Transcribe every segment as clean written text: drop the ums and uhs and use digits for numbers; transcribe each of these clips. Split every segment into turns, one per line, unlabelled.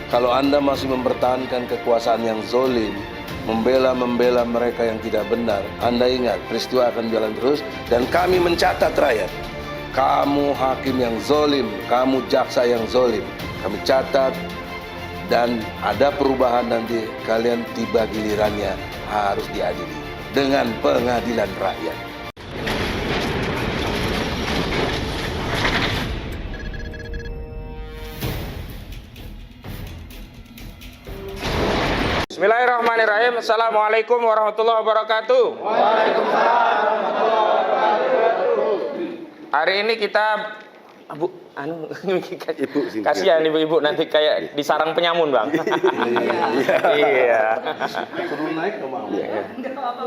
Kalau Anda masih mempertahankan kekuasaan yang zolim, membela mereka yang tidak benar, Anda ingat peristiwa akan jalan terus. Dan kami mencatat rakyat, kamu hakim yang zolim, kamu jaksa yang zolim, kami catat. Dan ada perubahan nanti, kalian tiba gilirannya harus diadili dengan pengadilan rakyat.
Bismillahirrahmanirrahim. Assalamualaikum warahmatullahi wabarakatuh.
Waalaikumsalam warahmatullahi wabarakatuh.
Hari ini kita kasihan ibu-ibu nanti kayak di sarang penyamun, Bang. Iya.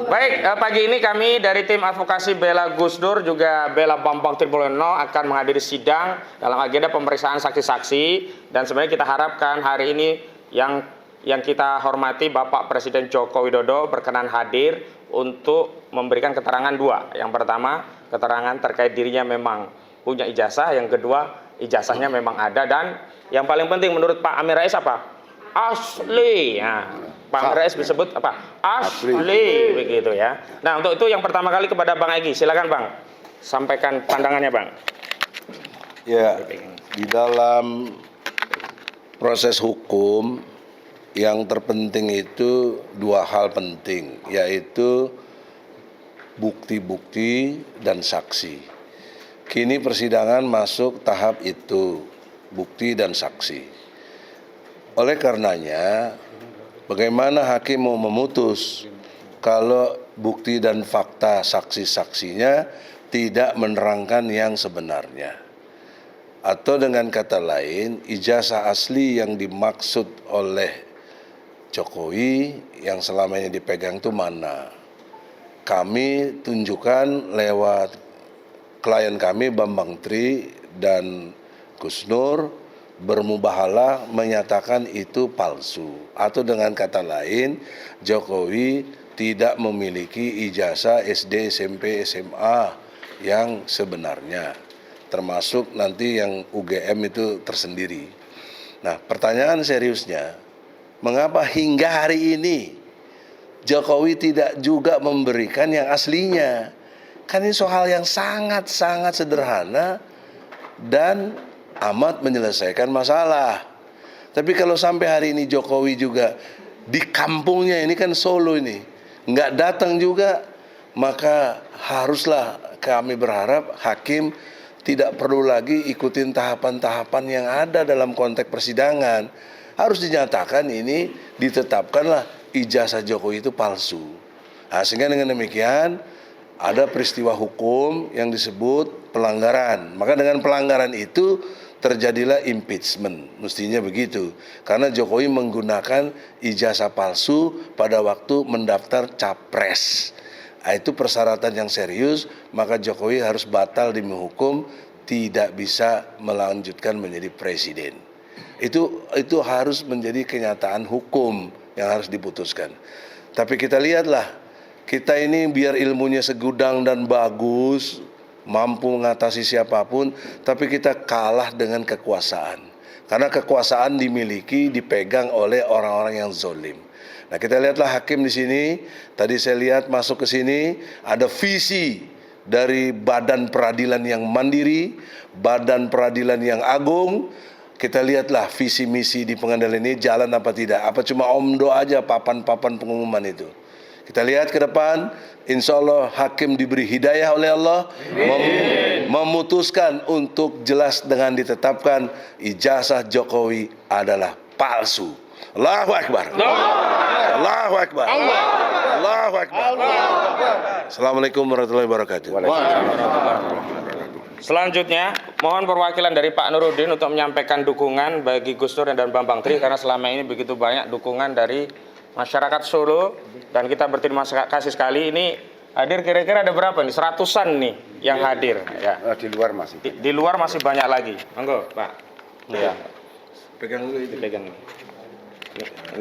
Baik, pagi ini kami dari tim advokasi Bela Gus Dur juga Bela Bambang Tribulono akan menghadiri sidang dalam agenda pemeriksaan saksi-saksi, dan sebenarnya kita harapkan hari ini yang kita hormati Bapak Presiden Joko Widodo berkenan hadir untuk memberikan keterangan dua. Yang pertama, keterangan terkait dirinya memang punya ijazah. Yang kedua, ijazahnya memang ada. Dan yang paling penting menurut Pak Amin Rais apa? Asli. Nah, Pak Amin Rais disebut apa? Asli. Begitu ya. Nah, untuk itu yang pertama kali kepada Bang Egy. Silakan Bang, sampaikan pandangannya Bang.
Ya, di dalam proses hukum yang terpenting itu dua hal penting, yaitu bukti-bukti dan saksi. Kini persidangan masuk tahap itu, bukti dan saksi. Oleh karenanya, bagaimana hakim mau memutus kalau bukti dan fakta saksi-saksinya tidak menerangkan yang sebenarnya? Atau dengan kata lain, ijazah asli yang dimaksud oleh Jokowi yang selama ini dipegang itu mana? Kami tunjukkan lewat klien kami Bambang Tri dan Gus Nur bermubahalah menyatakan itu palsu. Atau dengan kata lain, Jokowi tidak memiliki ijazah SD, SMP, SMA yang sebenarnya, termasuk nanti yang UGM itu tersendiri. Nah, pertanyaan seriusnya, mengapa hingga hari ini Jokowi tidak juga memberikan yang aslinya? Kan ini soal yang sangat-sangat sederhana dan amat menyelesaikan masalah. Tapi kalau sampai hari ini Jokowi juga di kampungnya ini kan Solo ini nggak datang juga, maka haruslah kami berharap hakim tidak perlu lagi ikutin tahapan-tahapan yang ada dalam konteks persidangan. Harus dinyatakan ini, ditetapkanlah ijazah Jokowi itu palsu. Nah, sehingga dengan demikian ada peristiwa hukum yang disebut pelanggaran. Maka dengan pelanggaran itu terjadilah impeachment, mestinya begitu. Karena Jokowi menggunakan ijazah palsu pada waktu mendaftar capres. Nah, itu persyaratan yang serius, maka Jokowi harus batal demi hukum, tidak bisa melanjutkan menjadi presiden. Itu harus menjadi kenyataan hukum yang harus diputuskan. Tapi kita lihatlah, kita ini biar ilmunya segudang dan bagus, mampu mengatasi siapapun, tapi kita kalah dengan kekuasaan. Karena kekuasaan dimiliki, dipegang oleh orang-orang yang zolim. Nah, kita lihatlah hakim di sini. Tadi saya lihat masuk ke sini ada visi dari badan peradilan yang mandiri, badan peradilan yang agung. Kita lihatlah visi misi di pengadilan ini jalan apa tidak. Apa cuma omdo aja papan-papan pengumuman itu. Kita lihat ke depan, insya Allah hakim diberi hidayah oleh Allah, memutuskan untuk jelas dengan ditetapkan ijazah Jokowi adalah palsu. Allahu Akbar. Allahu Akbar. Allahu Akbar. Assalamualaikum warahmatullahi wabarakatuh.
Selanjutnya, mohon perwakilan dari Pak Nurudin untuk menyampaikan dukungan bagi Gus Dur dan Bambang Tri, karena selama ini begitu banyak dukungan dari masyarakat Solo, dan kita berterima kasih sekali. Ini hadir kira-kira ada berapa nih? Seratusan nih yang hadir. Ya.
Di luar masih.
Di luar masih banyak lagi. Monggo, Pak. Ya.
Pegang dulu itu.
Dipegang.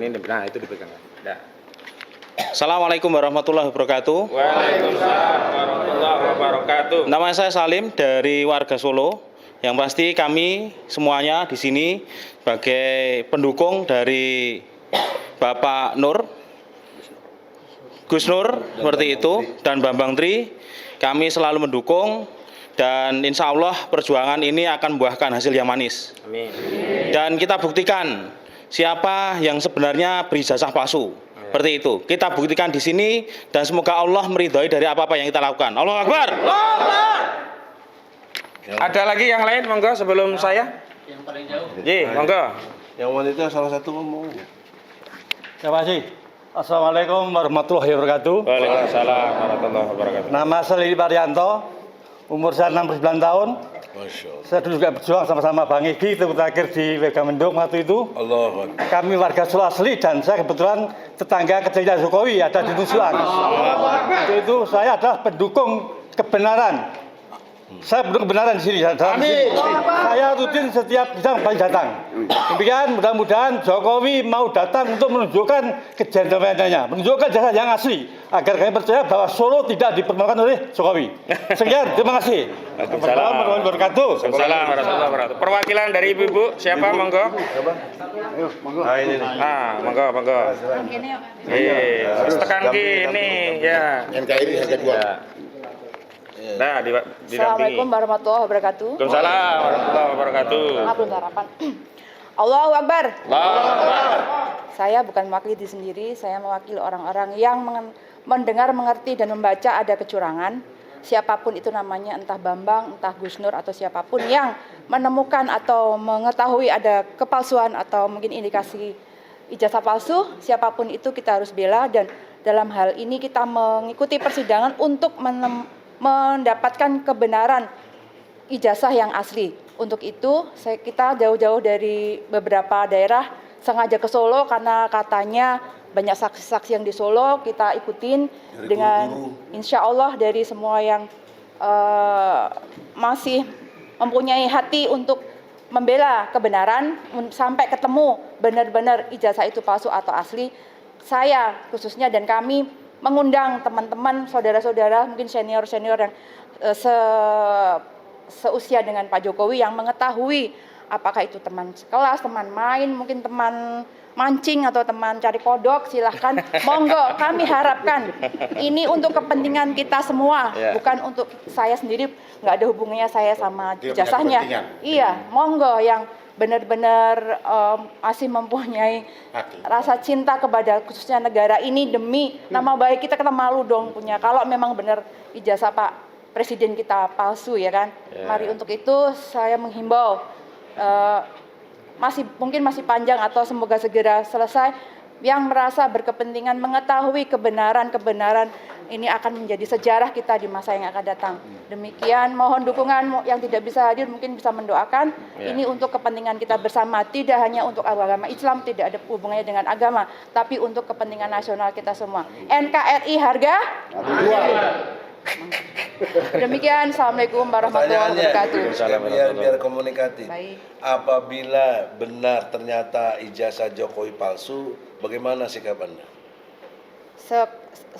Ini nah itu dipegang. Ya. Assalamualaikum warahmatullahi wabarakatuh. Waalaikumsalam warahmatullahi wabarakatuh. Nama saya Salim dari warga Solo.
Yang pasti kami semuanya di sini sebagai pendukung dari Bapak Nur, Gus Nur seperti itu, dan Bambang Tri, kami selalu mendukung dan insya Allah perjuangan ini akan membuahkan hasil yang manis.
Amin.
Dan kita buktikan siapa yang sebenarnya berijazah palsu. Seperti itu. Kita buktikan di sini dan semoga Allah meridhoi dari apa-apa yang kita lakukan. Allahu Akbar.
Ada lagi yang lain, monggo sebelum saya? Yang paling jauh. Ji, monggo.
Yang wanita salah satu ngomong.
Terima kasih. Assalamualaikum warahmatullahi wabarakatuh.
Waalaikumsalam warahmatullahi wabarakatuh.
Nama saya Lili Parianto, umur saya 69 tahun.
Masya Allah.
Saya dulu juga berjuang sama-sama Bang Egi, itu terakhir di Megamendung waktu itu.
Allah.
Kami warga Solo asli dan saya kebetulan tetangga kecilnya Jokowi ada di Nusuan. Itu saya adalah pendukung kebenaran. Saya pendukung kebenaran di sini. Saya rutin setiap sidang pasti datang. Demikian mudah-mudahan Jokowi mau datang untuk menunjukkan kejentlemanannya, menunjukkan jasa yang asli agar kami percaya bahwa Solo tidak dipermalukan oleh Jokowi. Sekian, terima kasih.
Waalaikumsalam warahmatullahi wabarakatuh. Waalaikumsalam warahmatullahi wabarakatuh. Perwakilan dari ibu-ibu siapa, monggo?
Nah ini nih.
Monggo. Tekan gini ya.
NKRI harga 2.
Nah,
Assalamualaikum warahmatullahi wabarakatuh.
Waalaikumsalam warahmatullahi wabarakatuh.
Belum harapan. Allahu Akbar.
Allahu Akbar.
Saya bukan mewakili diri sendiri, saya mewakili orang-orang yang mendengar, mengerti dan membaca ada kecurangan. Siapapun itu namanya, entah Bambang, entah Gus Nur atau siapapun yang menemukan atau mengetahui ada kepalsuan atau mungkin indikasi ijazah palsu, siapapun itu kita harus bela dan dalam hal ini kita mengikuti persidangan untuk mendapatkan kebenaran ijazah yang asli. Untuk itu kita jauh-jauh dari beberapa daerah sengaja ke Solo karena katanya banyak saksi-saksi yang di Solo, kita ikutin dari dengan insya Allah dari semua yang masih mempunyai hati untuk membela kebenaran sampai ketemu benar-benar ijazah itu palsu atau asli. Saya khususnya dan kami mengundang teman-teman, saudara-saudara, mungkin senior-senior yang seusia dengan Pak Jokowi yang mengetahui apakah itu teman sekelas, teman main, mungkin teman mancing atau teman cari kodok, silahkan monggo. Kami harapkan ini untuk kepentingan kita semua, bukan untuk saya sendiri, nggak ada hubungannya saya sama ijazahnya. Iya, monggo yang benar-benar masih mempunyai rasa cinta kepada khususnya negara ini demi nama baik kita malu dong punya. Kalau memang benar ijazah Pak Presiden kita palsu ya kan. Mari untuk itu saya menghimbau mungkin masih panjang atau semoga segera selesai. Yang merasa berkepentingan mengetahui kebenaran ini akan menjadi sejarah kita di masa yang akan datang. Demikian, mohon dukungan yang tidak bisa hadir mungkin bisa mendoakan. Ini untuk kepentingan kita bersama, tidak hanya untuk agama Islam, tidak ada hubungannya dengan agama, tapi untuk kepentingan nasional kita semua. NKRI harga 2. Demikian, Assalamualaikum warahmatullahi wabarakatuh.
Biar komunikatif.
Baik.
Apabila benar ternyata ijazah Jokowi palsu, bagaimana sikap Anda?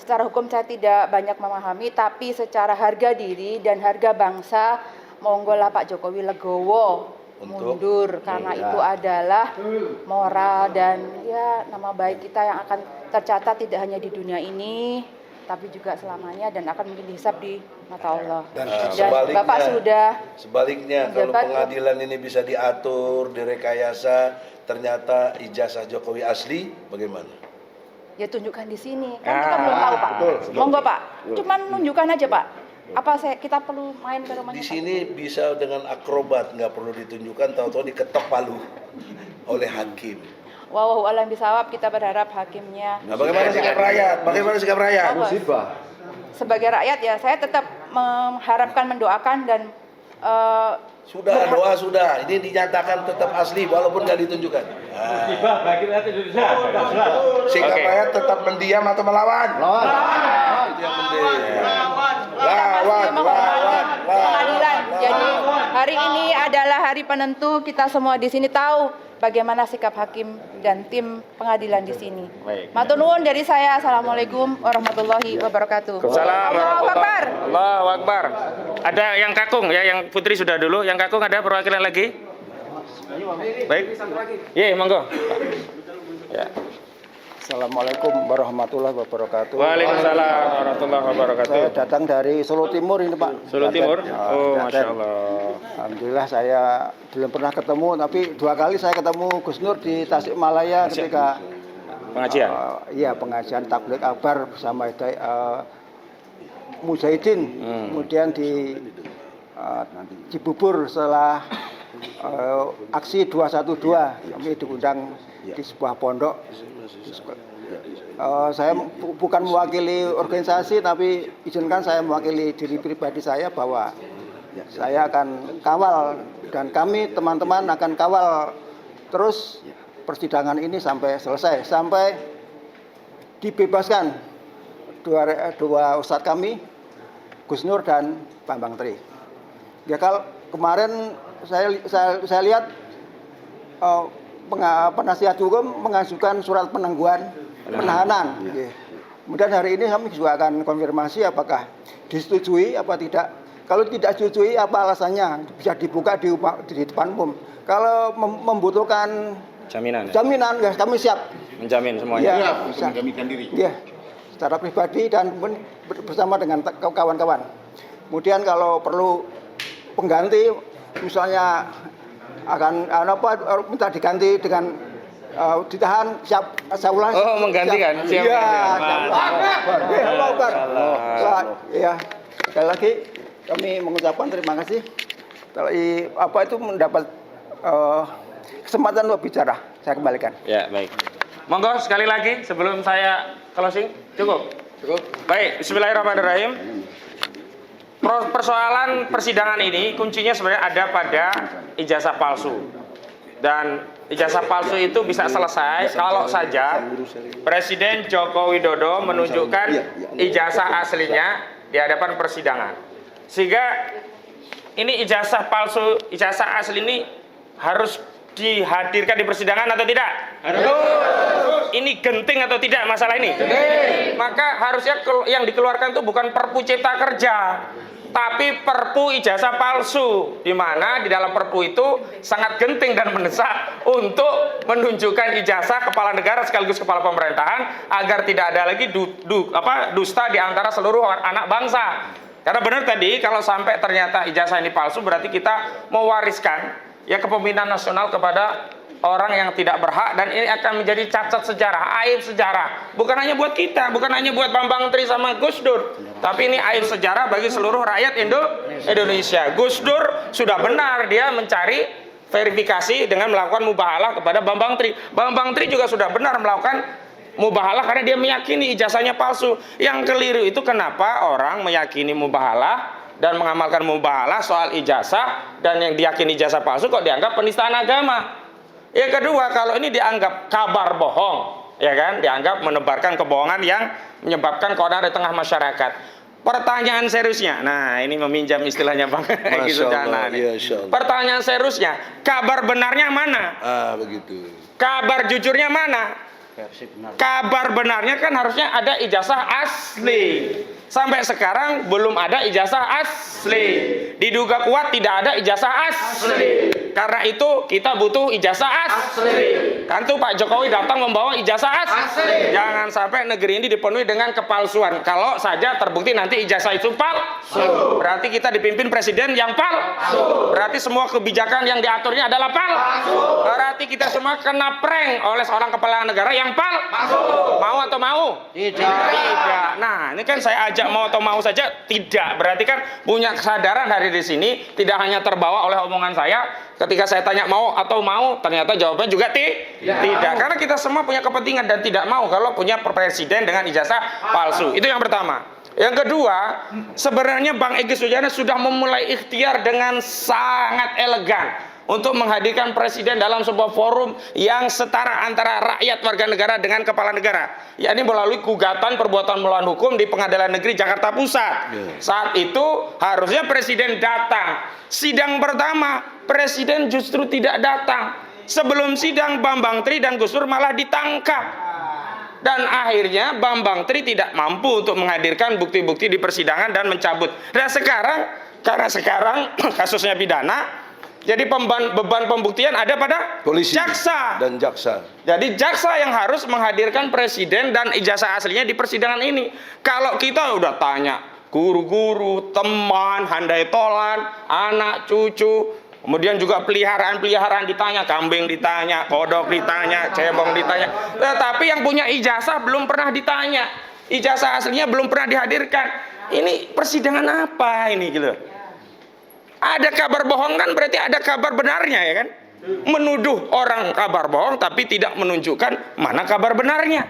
Secara hukum saya tidak banyak memahami, tapi secara harga diri dan harga bangsa, monggolah Pak Jokowi legowo mundur karena itu adalah moral dan ya nama baik kita yang akan tercatat tidak hanya di dunia ini, tapi juga selamanya dan akan mungkin dihisab di mata Allah. Dan Bapak sudah
sebaliknya kalau pengadilan ini bisa diatur, direkayasa, ternyata ijazah Jokowi asli, bagaimana?
Ya tunjukkan di sini. Kan kita belum tahu Pak. Monggo Pak. Cuman nunjukkan aja Pak. Apa kita perlu main ke rumahnya?
Di sini Pak? Bisa dengan akrobat, nggak perlu ditunjukkan, tahu-tahu diketok palu oleh hakim.
Wallahu a'lam bishawab, kita berharap hakimnya.
Nah, bagaimana sikap rakyat? Bagaimana sikap rakyat?
Musibah. Sebagai rakyat ya saya tetap mengharapkan, mendoakan dan
sudah doa sudah. Ini dinyatakan tetap asli walaupun nggak ditunjukkan.
Musibah bagi rakyat Indonesia.
Sikap rakyat tetap mendiam atau melawan? Itu yang penting. Lawan.
Pengadilan. Jadi Hari ini adalah hari penentu, kita semua di sini tahu bagaimana sikap hakim dan tim pengadilan di sini.
Baik.
Matur nuwun dari saya. Assalamualaikum warahmatullahi wabarakatuh.
Salam
Allahu Akbar.
Allahu Akbar. Ada yang kakung ya, yang Putri sudah dulu. Yang kakung ada perwakilan lagi? Baik. Iya, monggo. Ya.
Assalamualaikum warahmatullahi wabarakatuh.
Waalaikumsalam warahmatullahi wabarakatuh.
Saya datang dari Solo Timur ini Pak.
Solo Timur? Oh,
Klaten.
Masya Allah.
Alhamdulillah saya belum pernah ketemu, tapi 2 kali saya ketemu Gus Nur di Tasikmalaya ketika
Pengajian?
Iya, pengajian tabligh akbar bersama Mujahidin. Kemudian di Cibubur setelah aksi 212 kami diundang di sebuah pondok. Saya bukan mewakili organisasi, tapi izinkan saya mewakili diri pribadi saya bahwa saya akan kawal dan kami teman-teman akan kawal terus persidangan ini sampai selesai, sampai dibebaskan dua ustadz kami, Gus Nur dan Bambang Tri. Ya, kalau kemarin saya lihat penasihat hukum mengajukan surat penangguhan penahanan. Kemudian hari ini kami juga akan konfirmasi apakah disetujui apa tidak. Kalau tidak disetujui apa alasannya, bisa dibuka di depan umum. Kalau membutuhkan
Jaminan.
ya kami siap
Menjamin semuanya.
ya, bisa. Ya, secara pribadi dan bersama dengan kawan-kawan. Kemudian kalau perlu pengganti, misalnya akan minta diganti dengan ditahan, siap saya ulang.
Oh, menggantikan. Siap.
Iya, ya. Sekali lagi kami mengucapkan terima kasih. Itu mendapat kesempatan untuk bicara. Saya kembalikan.
Ya, baik. Monggo sekali lagi sebelum saya closing. Cukup. Baik, bismillahirrahmanirrahim. Persoalan persidangan ini kuncinya sebenarnya ada pada ijazah palsu. Dan ijazah palsu itu bisa selesai kalau saja Presiden Joko Widodo menunjukkan ijazah aslinya di hadapan persidangan. Sehingga ini ijazah palsu, ijazah asli ini harus dihadirkan di persidangan atau tidak? Harus. Ini genting atau tidak masalah ini? Genting. Maka harusnya yang dikeluarkan itu bukan Perpu Cipta Kerja, tapi Perpu ijazah palsu, di mana di dalam Perpu itu sangat genting dan mendesak untuk menunjukkan ijazah kepala negara sekaligus kepala pemerintahan agar tidak ada lagi dusta di antara seluruh anak bangsa. Karena benar tadi kalau sampai ternyata ijazah ini palsu, berarti kita mewariskan ya kepemimpinan nasional kepada orang yang tidak berhak, dan ini akan menjadi cacat sejarah, aib sejarah. Bukan hanya buat kita, bukan hanya buat Bambang Tri sama Gus Dur, tapi ini aib sejarah bagi seluruh rakyat Indonesia. Gus Dur sudah benar dia mencari verifikasi dengan melakukan mubahalah kepada Bambang Tri. Bambang Tri juga sudah benar melakukan mubahalah karena dia meyakini ijazahnya palsu. Yang keliru itu kenapa orang meyakini mubahalah dan mengamalkan mubahalah soal ijazah, dan yang diyakini ijazah palsu kok dianggap penistaan agama. Yang kedua, kalau ini dianggap kabar bohong, ya kan, dianggap menebarkan kebohongan yang menyebabkan keonaran di tengah masyarakat. Pertanyaan seriusnya, nah ini meminjam istilahnya Bang Egy Sujana. Pertanyaan seriusnya, kabar benarnya mana?
Begitu.
Kabar jujurnya mana? Kabar benarnya kan harusnya ada ijazah asli. Sampai sekarang belum ada ijazah asli. Diduga kuat tidak ada ijazah asli. Karena itu kita butuh ijazah asli. Kan tuh Pak Jokowi datang membawa ijazah asli. Jangan sampai negeri ini dipenuhi dengan kepalsuan. Kalau saja terbukti nanti ijazah itu palsu, berarti kita dipimpin presiden yang palsu. Berarti semua kebijakan yang diaturnya adalah palsu. Berarti kita semua kena prank oleh seorang kepala negara yang palsu. Mau atau mau? Tidak. Nah, ini kan saya ajak mau atau mau saja tidak. Berarti kan punya kesadaran dari di sini, tidak hanya terbawa oleh omongan saya. Ketika saya tanya mau atau mau, ternyata jawabannya juga tidak. Karena kita semua punya kepentingan dan tidak mau kalau punya presiden dengan ijazah palsu. Itu yang pertama. Yang kedua, sebenarnya Bang Egy Sujana sudah memulai ikhtiar dengan sangat elegan untuk menghadirkan presiden dalam sebuah forum yang setara antara rakyat warga negara dengan kepala negara. Ya, ini melalui gugatan perbuatan melawan hukum di Pengadilan Negeri Jakarta Pusat. Saat itu harusnya presiden datang. Sidang pertama, presiden justru tidak datang. Sebelum sidang, Bambang Tri dan Gus Dur malah ditangkap. Dan akhirnya Bambang Tri tidak mampu untuk menghadirkan bukti-bukti di persidangan dan mencabut. Dan sekarang, karena sekarang kasusnya pidana, jadi beban pembuktian ada pada
polisi
jaksa
dan jaksa.
Jadi jaksa yang harus menghadirkan presiden dan ijazah aslinya di persidangan ini. Kalau kita udah tanya guru-guru, teman, handai tolan, anak, cucu, kemudian juga peliharaan ditanya, kambing ditanya, kodok ditanya, cebong ditanya. Tetapi yang punya ijazah belum pernah ditanya. Ijazah aslinya belum pernah dihadirkan. Ini persidangan apa ini gitu? Ada kabar bohong kan berarti ada kabar benarnya ya kan? Menuduh orang kabar bohong tapi tidak menunjukkan mana kabar benarnya.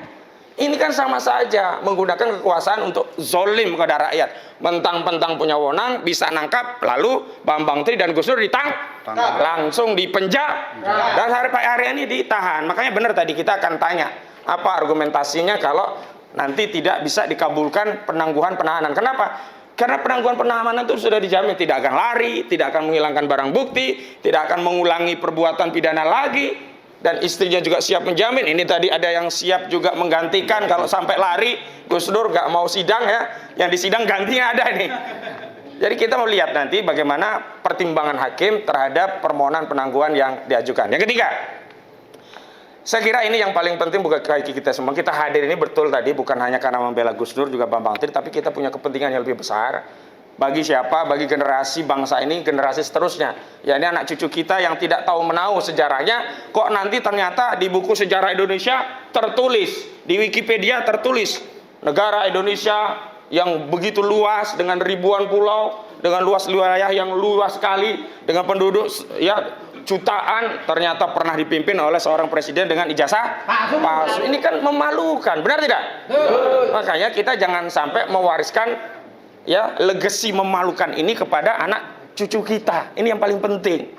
Ini kan sama saja menggunakan kekuasaan untuk zolim kepada rakyat. Mentang-mentang punya wewenang bisa nangkap, lalu Bambang Tri dan Gus Dur ditangkap, langsung dipenjara, dan hari ini ditahan. Makanya benar tadi kita akan tanya apa argumentasinya kalau nanti tidak bisa dikabulkan penangguhan penahanan. Kenapa? Karena penangguhan penahanan itu sudah dijamin tidak akan lari, tidak akan menghilangkan barang bukti, tidak akan mengulangi perbuatan pidana lagi, dan istrinya juga siap menjamin. Ini tadi ada yang siap juga menggantikan kalau sampai lari. Gus Dur nggak mau sidang ya, yang disidang gantinya ada nih. Jadi kita mau lihat nanti bagaimana pertimbangan hakim terhadap permohonan penangguhan yang diajukan. Yang ketiga, saya kira ini yang paling penting bukan bagi kita semua. Kita hadir ini betul tadi bukan hanya karena membela Gus Dur juga Bambang Tri, tapi kita punya kepentingan yang lebih besar. Bagi siapa? Bagi generasi bangsa ini, generasi seterusnya. Ya, ini anak cucu kita yang tidak tahu menahu sejarahnya, kok nanti ternyata di buku sejarah Indonesia tertulis, di Wikipedia tertulis, negara Indonesia yang begitu luas dengan ribuan pulau, dengan luas wilayah yang luas sekali, dengan penduduk ya jutaan, ternyata pernah dipimpin oleh seorang presiden dengan ijazah palsu. Ini kan memalukan, benar tidak? Makanya kita jangan sampai mewariskan ya legacy memalukan ini kepada anak cucu kita. Ini yang paling penting.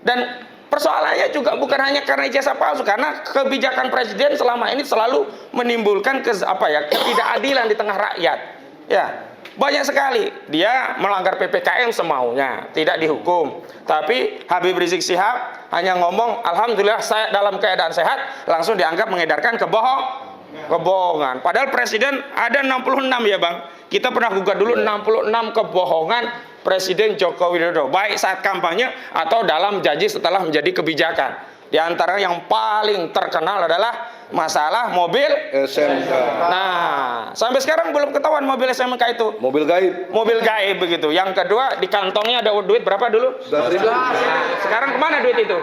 Dan persoalannya juga bukan hanya karena ijazah palsu, karena kebijakan presiden selama ini selalu menimbulkan ketidakadilan di tengah rakyat. Ya, banyak sekali dia melanggar PPKM semaunya, tidak dihukum. Tapi Habib Rizik Syihab hanya ngomong, alhamdulillah saya dalam keadaan sehat, langsung dianggap mengedarkan kebohongan. Padahal presiden ada 66 ya Bang. Kita pernah gugat dulu 66 kebohongan Presiden Joko Widodo, baik saat kampanye atau dalam janji setelah menjadi kebijakan. Di antara yang paling terkenal adalah masalah mobil
SMK.
Nah, sampai sekarang belum ketahuan mobil SMK itu.
Mobil gaib.
Mobil gaib begitu. Yang kedua, di kantongnya ada duit berapa dulu?
11.000.
Nah, sekarang kemana duit itu?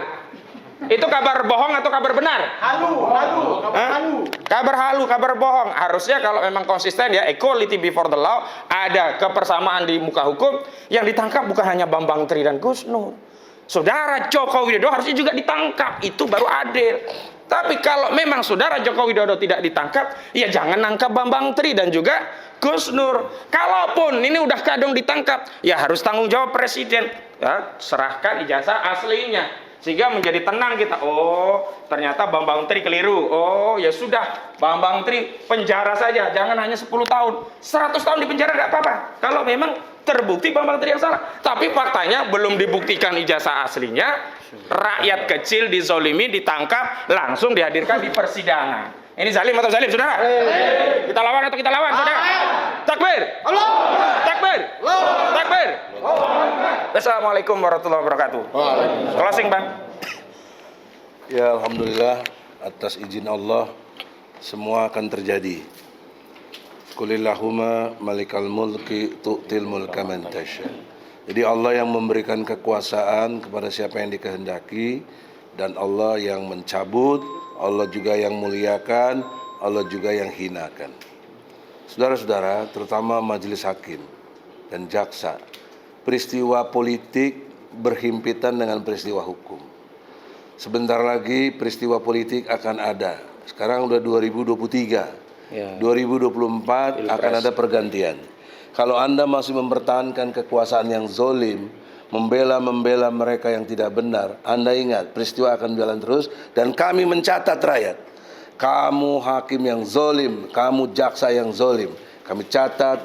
Itu kabar bohong atau kabar benar?
Halu.
Kabar halu, kabar bohong. Harusnya kalau memang konsisten ya, equality before the law, ada kepersamaan di muka hukum, yang ditangkap bukan hanya Bambang Tri dan Gus Nur. Saudara Joko Widodo harusnya juga ditangkap, itu baru adil. Tapi kalau memang saudara Joko Widodo tidak ditangkap, ya jangan nangkap Bambang Tri dan juga Gus Nur. Kalaupun ini udah kadung ditangkap, ya harus tanggung jawab presiden. Ya, serahkan ijazah aslinya. Sehingga menjadi tenang kita. Oh, ternyata Bambang Tri keliru. Oh, ya sudah, Bambang Tri penjara saja, jangan hanya 10 tahun. 100 tahun di penjara tidak apa-apa. Kalau memang terbukti Bambang Tri yang salah. Tapi faktanya belum dibuktikan ijazah aslinya. Rakyat kecil dizolimi, ditangkap, langsung dihadirkan di persidangan. Ini zalim atau zalim, saudara? Kita lawan atau kita lawan, saudara? Takbir! Takbir! Takbir! Assalamualaikum warahmatullahi wabarakatuh. Closing, Bang.
Ya, alhamdulillah atas izin Allah semua akan terjadi. Qulillahumma malikal mulki tu'til mulka man tasya. Jadi Allah yang memberikan kekuasaan kepada siapa yang dikehendaki, dan Allah yang mencabut, Allah juga yang muliakan, Allah juga yang hinakan. Saudara-saudara, terutama majelis hakim dan jaksa, peristiwa politik berhimpitan dengan peristiwa hukum. Sebentar lagi peristiwa politik akan ada. Sekarang udah 2023.
Ya.
2024 akan ada pergantian. Kalau Anda masih mempertahankan kekuasaan yang zolim, membela mereka yang tidak benar. Anda ingat, peristiwa akan jalan terus, dan kami mencatat rakyat. Kamu hakim yang zolim, kamu jaksa yang zolim. Kami catat,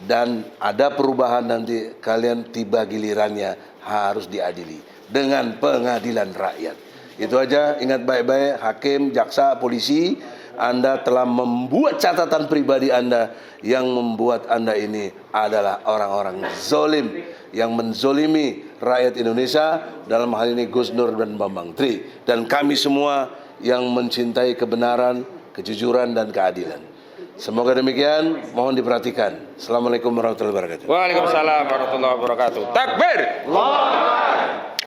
dan ada perubahan nanti, kalian tiba gilirannya harus diadili dengan pengadilan rakyat. Itu aja, ingat baik-baik, hakim, jaksa, polisi, Anda telah membuat catatan pribadi Anda yang membuat Anda ini adalah orang-orang zolim yang menzolimi rakyat Indonesia, dalam hal ini Gus Nur dan Bambang Tri, dan kami semua yang mencintai kebenaran, kejujuran, dan keadilan. Semoga demikian, mohon diperhatikan. Assalamualaikum warahmatullahi wabarakatuh.
Waalaikumsalam warahmatullahi wabarakatuh. Takbir.
Allahu Akbar.